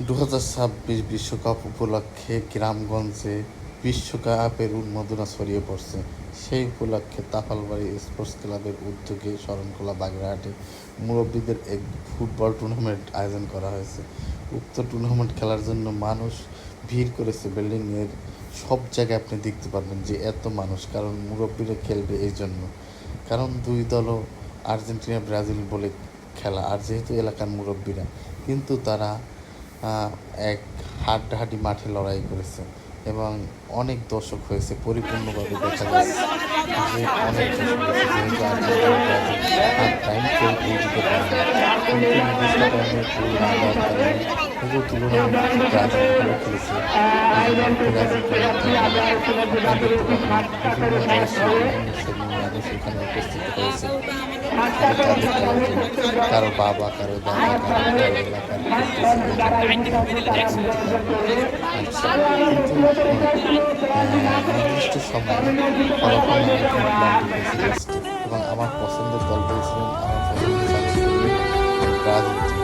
2026 বিশ্বকাপ উপলক্ষে গ্রামগঞ্জে বিশ্বকাপের উন্মাদনা ছড়িয়ে পড়ছে। সেই উপলক্ষে তাফালবাড়ি স্পোর্টস ক্লাবের উদ্যোগে শরণখোলা বাগেরহাটে মুরব্বীদের এক ফুটবল টুর্নামেন্ট আয়োজন করা হয়েছে। উক্ত টুর্নামেন্ট খেলার জন্য মানুষ ভিড় করেছে। বিল্ডিংয়ের সব জায়গায় আপনি দেখতে পারবেন যে এত মানুষ, কারণ মুরব্বীরা খেলবে এই জন্য। কারণ দুই দলও আর্জেন্টিনা ব্রাজিল বলে খেলা, আর যেহেতু এলাকার মুরব্বীরা, কিন্তু তারা এক হাড্ডাহাড্ডি মাঠে লড়াই করেছে এবং অনেক দর্শক হয়েছে। পরিপূর্ণভাবে দেখা যাচ্ছে যে অনেক দর্শক হয়েছে, যেহেতু আর্জেন্টিনা ব্রাজিল আর টাইম কেউ দিতে পারে না, কিন্তু নির্দিষ্ট টাইমে গোল না দেওয়ার কারণে পুরো তুলনায় ব্রাজিল ভালো খেলেছে। বিভিন্ন বয়সী বিভিন্ন শ্রেণীর মানুষ এখানে উপস্থিত হয়েছে কারো বাবা, কারো দাদা, কারো এলাকার নির্দিষ্ট সময় ফলাফল এবং আমার পছন্দের দল বলছিলেন, আমার পছন্দের ব্রাজিল।